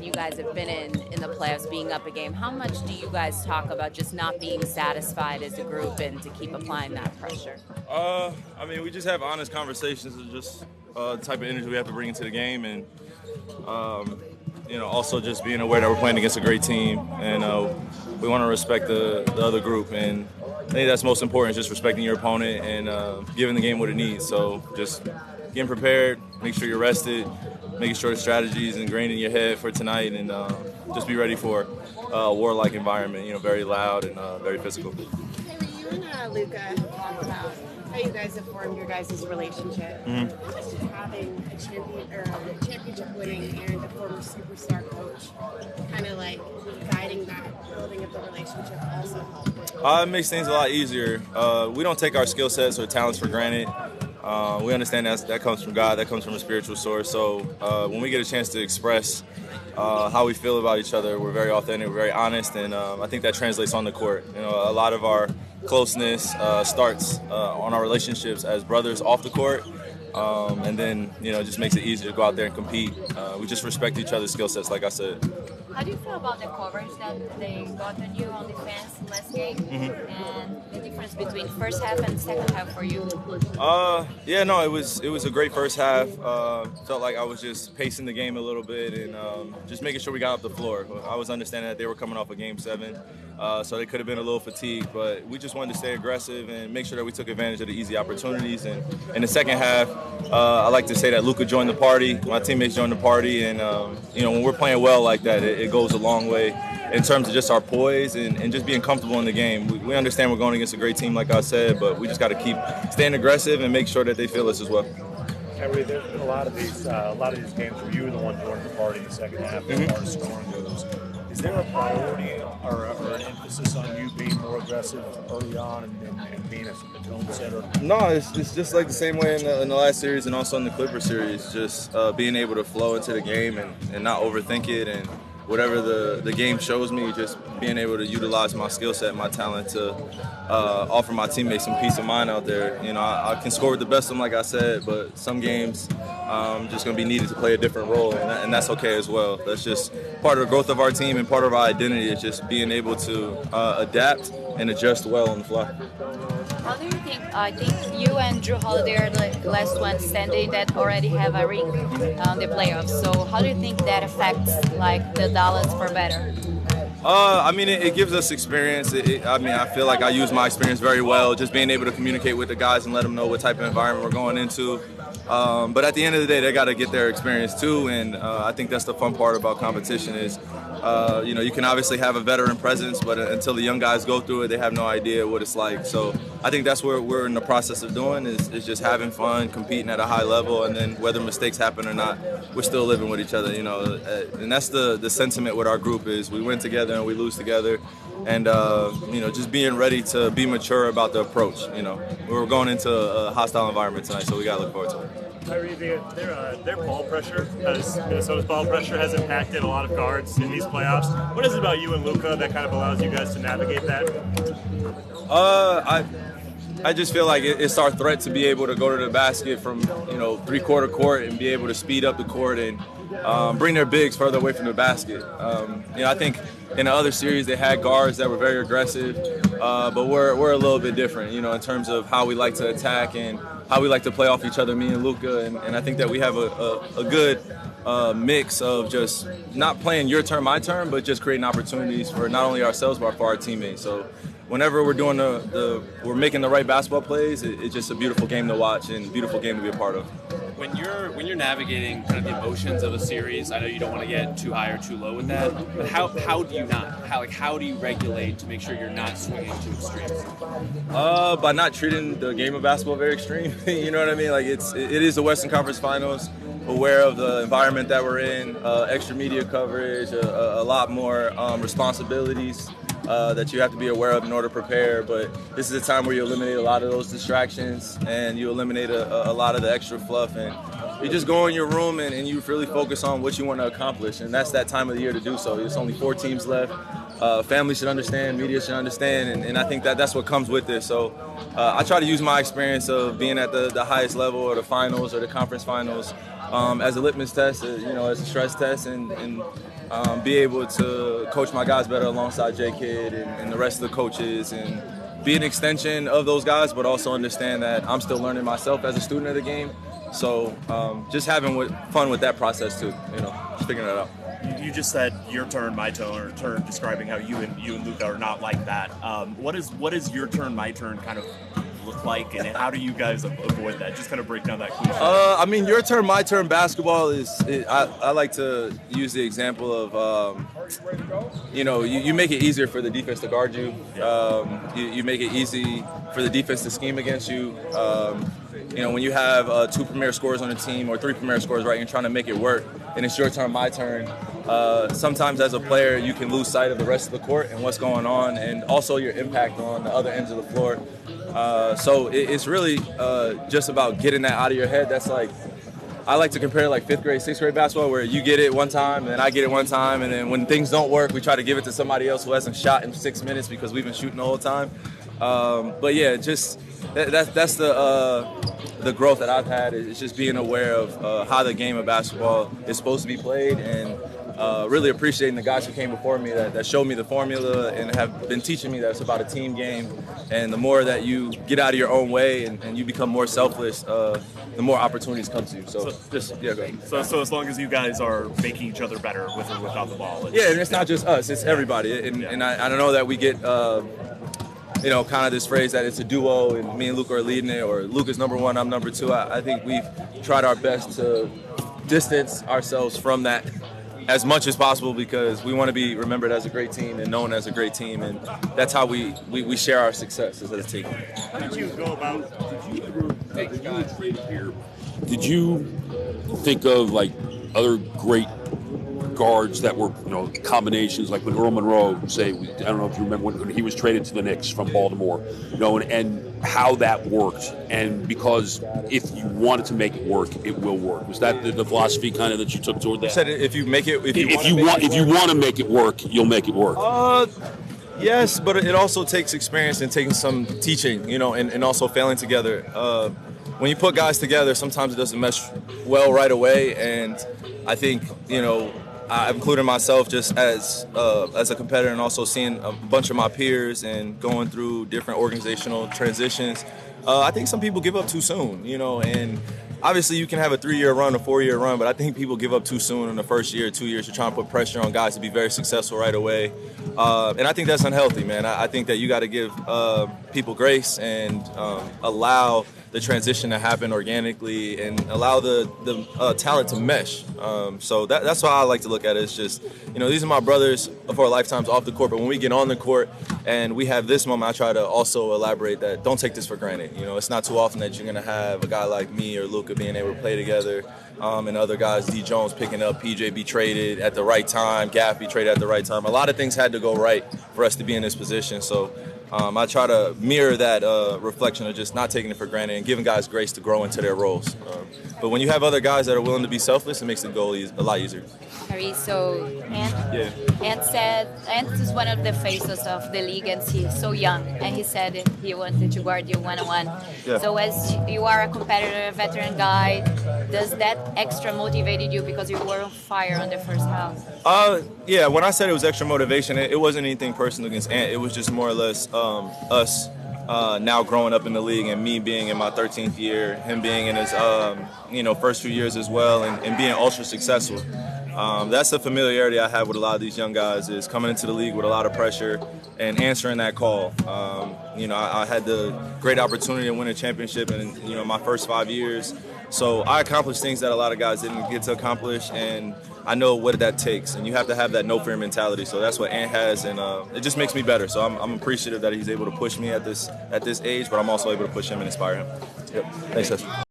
environment you guys have been in the playoffs, being up a game, how much do you guys talk about just not being satisfied as a group and to keep applying that pressure? I mean, we just have honest conversations of just the type of energy we have to bring into the game, and also just being aware that we're playing against a great team, and we want to respect the other group, and I think that's most important, just respecting your opponent and giving the game what it needs. So just getting prepared, make sure you're rested, making sure the strategy is ingrained in your head for tonight, and just be ready for a war-like environment, very loud and very physical. Kyrie, you and Luka talked about how you guys have formed your guys' relationship. Mm-hmm. How much does having a championship-winning and a former superstar coach kind of like guiding that, building up the relationship also help? It makes things a lot easier. We don't take our skill sets or talents for granted. We understand that comes from God, that comes from a spiritual source. So when we get a chance to express how we feel about each other, we're very authentic, we're very honest, and I think that translates on the court. A lot of our closeness starts on our relationships as brothers off the court, and then it just makes it easier to go out there and compete. We just respect each other's skill sets, like I said. How do you feel about the coverage that they got on you on defense last game, and the difference between first half and second half for you? It was a great first half. Felt like I was just pacing the game a little bit and just making sure we got up the floor. I was understanding that they were coming off a Game 7, so they could have been a little fatigued, but we just wanted to stay aggressive and make sure that we took advantage of the easy opportunities. And in the second half, I like to say that Luka joined the party, my teammates joined the party, and when we're playing well like that, it goes a long way in terms of just our poise and just being comfortable in the game. We understand we're going against a great team, like I said, but we just got to keep staying aggressive and make sure that they feel us as well. Kyrie, there's been a lot of these games where you were the one joining the party in the second half as far as scoring goes. Is there a priority or an emphasis on you being more aggressive early on and being a tone setter? No, it's just like the same way in the last series and also in the Clippers series, just being able to flow into the game and not overthink it, and whatever the game shows me, just being able to utilize my skill set, my talent to offer my teammates some peace of mind out there. I can score with the best of them, like I said, but some games just going to be needed to play a different role, and that's okay as well. That's just part of the growth of our team, and part of our identity is just being able to adapt and adjust well on the fly. How do you think? I think you and Drew Holiday are the last one standing that already have a ring on the playoffs. So how do you think that affects the Dallas for better? It gives us experience. I feel like I use my experience very well, just being able to communicate with the guys and let them know what type of environment we're going into. But at the end of the day, they got to get their experience too, and I think that's the fun part about competition is, you can obviously have a veteran presence, but until the young guys go through it, they have no idea what it's like. So I think that's what we're in the process of doing is just having fun, competing at a high level, and then whether mistakes happen or not, we're still living with each other, and that's the sentiment with our group is we win together and we lose together, and just being ready to be mature about the approach. We're going into a hostile environment tonight, so we got to look forward to it. Kyrie, their ball pressure, because Minnesota's ball pressure has impacted a lot of guards in these playoffs. What is it about you and Luka that kind of allows you guys to navigate that? I just feel like it's our threat to be able to go to the basket from three-quarter court and be able to speed up the court and bring their bigs further away from the basket. I think in the other series they had guards that were very aggressive, but we're a little bit different, in terms of how we like to attack and how we like to play off each other, me and Luka, and I think that we have a good mix of just not playing your turn, my turn, but just creating opportunities for not only ourselves but for our teammates. So whenever we're doing we're making the right basketball plays, it's just a beautiful game to watch and a beautiful game to be a part of. When you're navigating kind of the emotions of a series, I know you don't want to get too high or too low with that, but how do you not? How do you regulate to make sure you're not swinging to extremes? By not treating the game of basketball very extreme. You know what I mean? It is the Western Conference Finals. Aware of the environment that we're in, extra media coverage, a lot more responsibilities that you have to be aware of in order to prepare. But this is a time where you eliminate a lot of those distractions and you eliminate a lot of the extra fluff, and you just go in your room and you really focus on what you want to accomplish, and that's that time of the year to do so. There's only 4 teams left. Family should understand, media should understand, and I think that's what comes with this. So I try to use my experience of being at the highest level or the finals or the conference finals as a litmus test, as a stress test, and be able to coach my guys better alongside J Kidd and the rest of the coaches, and be an extension of those guys, but also understand that I'm still learning myself as a student of the game. So just having fun with that process too, just figuring it out. You just said your turn, my turn, describing how you and Luka are not like that. What is your turn, my turn kind of look like, and how do you guys avoid that? Just kind of break down that cliche. I mean, your turn, my turn basketball I like to use the example of, you make it easier for the defense to guard you. You make it easy for the defense to scheme against you. When you have 2 premier scorers on the team or 3 premier scorers, right, you're trying to make it work, and it's your turn, my turn. Sometimes as a player, you can lose sight of the rest of the court and what's going on, and also your impact on the other ends of the floor. So it's really just about getting that out of your head. That's like, I like to compare like 5th grade, 6th grade basketball, where you get it one time and I get it one time, and then when things don't work, we try to give it to somebody else who hasn't shot in 6 minutes because we've been shooting the whole time. But yeah, just that's the growth that I've had, is just being aware of how the game of basketball is supposed to be played, and really appreciating the guys who came before me that showed me the formula and have been teaching me that it's about a team game. And the more that you get out of your own way and you become more selfless, the more opportunities come to you. So just, yeah, go ahead. So as long as you guys are making each other better with or without the ball. Yeah, and it's not just us, it's everybody. And I know that we get kind of this phrase that it's a duo and me and Luka are leading it, or Luka's number 1, I'm number 2. I think we've tried our best to distance ourselves from that as much as possible, because we want to be remembered as a great team and known as a great team, and that's how we share our success as a team. How did you go about, did you think of like other great guards that were, combinations, like when Earl Monroe, say, I don't know if you remember when he was traded to the Knicks from Baltimore, and how that worked, and because if you wanted to make it work, it will work. Was that the philosophy kind of that you took toward that? You said if you make it, if you want to make it work, you'll make it work. Yes, but it also takes experience and taking some teaching, and also failing together. When you put guys together, sometimes it doesn't mesh well right away, and I think, I've included myself just as a competitor, and also seeing a bunch of my peers and going through different organizational transitions. I think some people give up too soon, and obviously you can have a 3-year run, a 4-year run, but I think people give up too soon in the first year, 2 years. You're trying to put pressure on guys to be very successful right away. And I think that's unhealthy, man. I think that you got to give people grace and allow the transition to happen organically and allow the talent to mesh. So that's why I like to look at it. It's just, these are my brothers for our lifetimes off the court, but when we get on the court and we have this moment, I try to also elaborate that don't take this for granted. It's not too often that you're going to have a guy like me or Luka being able to play together, and other guys, D. Jones picking up, PJ be traded at the right time, Gaff be traded at the right time. A lot of things had to go right for us to be in this position. So I try to mirror that reflection of just not taking it for granted and giving guys grace to grow into their roles. But when you have other guys that are willing to be selfless, it makes the goal a lot easier. Kyrie, so Ant is one of the faces of the league, and he's so young, and he said he wanted to guard you one-on-one. Yeah. So as you are a competitor, a veteran guy, does that extra motivated you because you were on fire on the first half? Yeah, when I said it was extra motivation, it wasn't anything personal against Ant. It was just more or less us now growing up in the league, and me being in my 13th year, him being in his first few years as well, and being ultra successful. That's the familiarity I have with a lot of these young guys, is coming into the league with a lot of pressure and answering that call. I had the great opportunity to win a championship in my first 5 years. So I accomplished things that a lot of guys didn't get to accomplish, and I know what that takes. And you have to have that no-fear mentality. So that's what Ant has, and it just makes me better. So I'm appreciative that he's able to push me at this age, but I'm also able to push him and inspire him. Yep. Thanks, Seth.